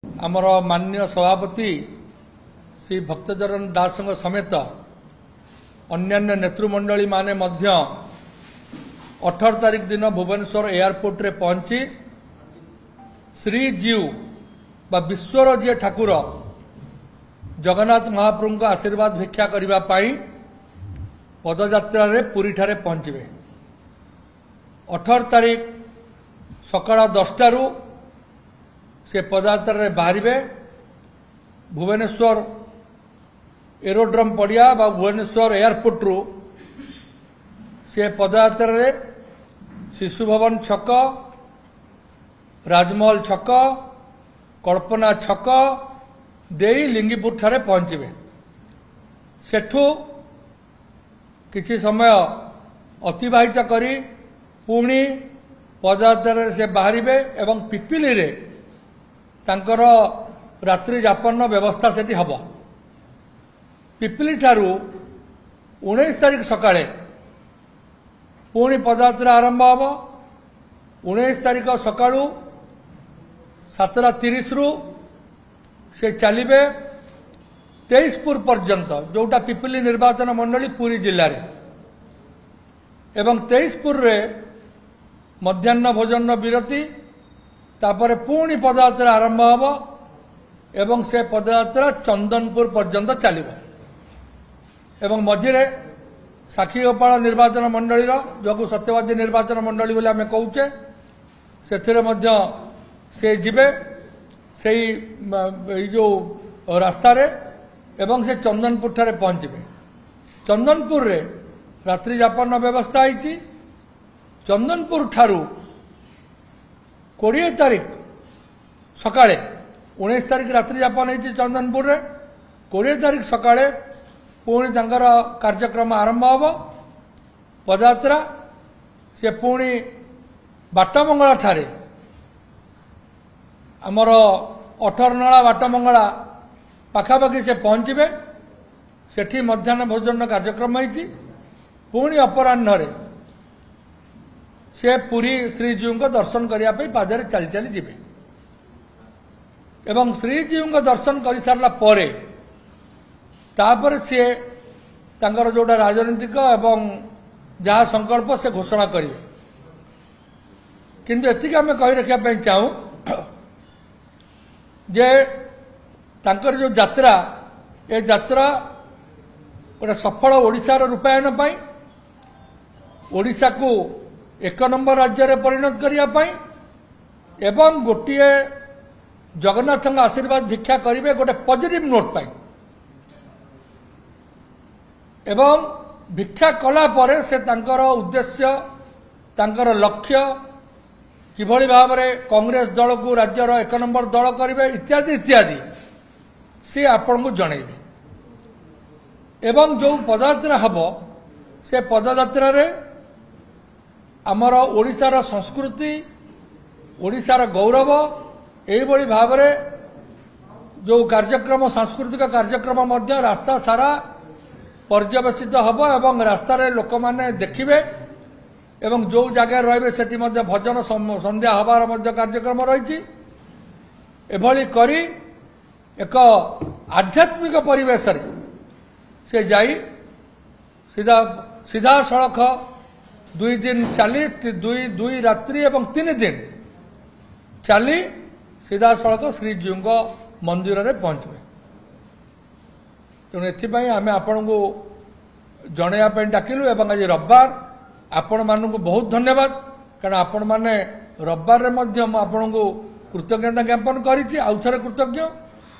आमर माननीय सभापति श्री भक्तचरण दास समेत अन्यान्य नेतृमंडली माने मध्य 18 तारिख दिन भुवनेश्वर एयरपोर्ट रे पहुंची श्रीजीव बा विश्वर जी ठाकुर जगन्नाथ महाप्रभु का आशीर्वाद भिक्षा करने पदयात्रा रे पुरी ठारे पहुंचे 18 तारिख सकाळ 10 रु से पदयात्रा रे बाहरिबे भुवनेश्वर एरोड्रम पड़िया बा भुवनेश्वर एयरपोर्ट रु से पदयात्रा रे शिशु भवन छक राजमहल छक कल्पना छक देई लिंगीपुर ठारे पहुंचे सेठू किछि समय अतिबाहित करी पुणी पदयात्रा से बाहरिबे एवं पिपिली रे तांकर रात्रि यापन व्यवस्था सेठी हब पिपिली ठारू 19 तारिख सकाळे पुणी पदयात्रा आरंभ हब 19 तारिख सकाळू 7:30 रु से चलिबे 23पुर पर्यंत जोटा पिपिली निर्वाचन मंडली पुरी जिल्ला रे एवं 23पुर रे मध्याह्न भोजन विरति तापर पुणी पदयात्रा आरंभ हब एवं से पदयात्रा चंदनपुर पर्यंत चलिबो एवं मझिरे साक्षी गोपाल निर्वाचन मंडली जो सत्यवादी निर्वाचन मंडली बोले आम कहूचे से जिबे से जो रास्ता रे एवं से चंदनपुर ठारे पहुंचे चंदनपुर रे रात्रि यापन व्यवस्था है चंदनपुर ठारू 20 तारिख सकाळे 19 तारिख रात्रि यापन है चंदनपुर रे 20 तारिख सकाळे पुणी तांकर कार्यक्रम आरंभ हब पदयात्रा से पुणी बाटमंगला ठारे आमर 18 नला बाटमंगला पाखापाखि से पहुंचे सेठी मध्याह्न भोजन कार्यक्रम है पुणी अपराह्न रे से पुरी श्रीजीव को दर्शन करने पादरे चली चली जिबे एवं श्रीजीव को दर्शन कर सारा परे तापर सी तांकर जोटा राजनीतिक एवं जहाँ संकल्प से घोषणा करेंगे किंतु एतिक आम कही रखा चाहूँ जे तांकर जो यात्रा ए यात्रा गोटे सफल ओडिशार रूपायन पाई ओडिशा को 1 नंबर राज्य रे परिणत करने एवं गोटे जगन्नाथ आशीर्वाद भिक्षा करेंगे गोटे पॉजिटिव नोट पाई एवं भिक्षा कला परे से तांकर उद्देश्य तांकर लक्ष्य किभली भाव में कांग्रेस दल को राज्यर 1 नंबर दल करेंगे इत्यादि इत्यादि सी आपण को जनइबे एवं जो पदयात्रा हब से पदयात्रा रे आमर ओडिशार संस्कृति ओडिशार गौरव एभली भाव में जो कार्यक्रम सांस्कृतिक कार्यक्रम मध्य रास्ता सारा पर्यवेसित हब एवं रास्ता रे लोक माने देखिबे एवं जो जगह रहिबे सेठी मध्य भजन संध्या हबार मध्य कार्यक्रम रही एभली करी एक आध्यात्मिक परिवेश रे से जाई सीधा सीधा सड़क 2 दिन चली 2 रात्रि एवं 3 दिन चली सीधा सड़क श्रीजीव मंदिर रे पहुंचे तेणु एथिपाई आमे आपण को जनइया डाकिलु एवं आज रविवार आपण मानू बहुत धन्यवाद कारण आपण माने रविवार रे मध्य आपण को कृतज्ञता ज्ञापन करिछि आउ थरे कृतज्ञ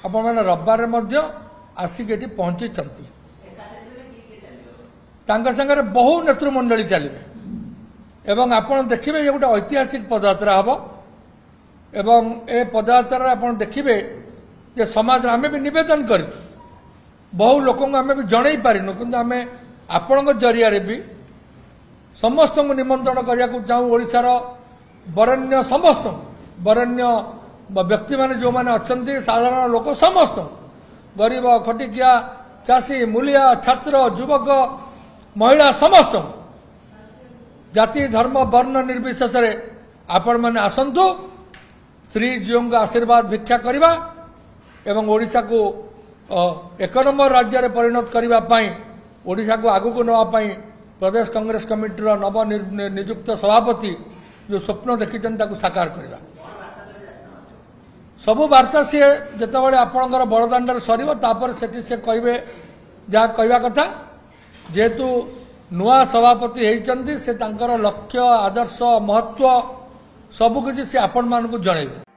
आपण माने रविवार रे मध्य आसिक एठी पहुंची चंती तांका संगे बहु नेतृमंडली चलिबे एवं आपण देखिबे ये गोटे ऐतिहासिक पदयात्रा हबो एवं ए पदयात्रा आपण देखिबे जे समाज आमे भी निवेदन करितु बहु लोक आम भी जन पारिनु कि आम आपण जरिया भी समस्त को निमंत्रण करने को चाहूँ ओडिशार बरेण्य समस्त बरेण्य व्यक्ति माने जो माने अच्छे साधारण लोक समस्त गरीब खटिकिया चाषी मूलिया छात्र युवक महिला समस्त जाति धर्म वर्ण निर्विशेष आपण मैंने आसतु श्रीजीओ आशीर्वाद भिक्षा करवा एवं ओडिशा को एक नंबर राज्य में परिणत करने ओडिशा को आगू को नापी प्रदेश कांग्रेस कमिटी नव नियुक्त सभापति जो स्वप्न देखी साकार करवा सबु वार्ता सी जितेबाला आपणकर बड़दाण्ड सर से कहे जहाँ कहवा कथा जेहेतु नुआ सभापति होती से लक्ष्य आदर्श महत्व सबकिछि से आपण मानक जनइबे।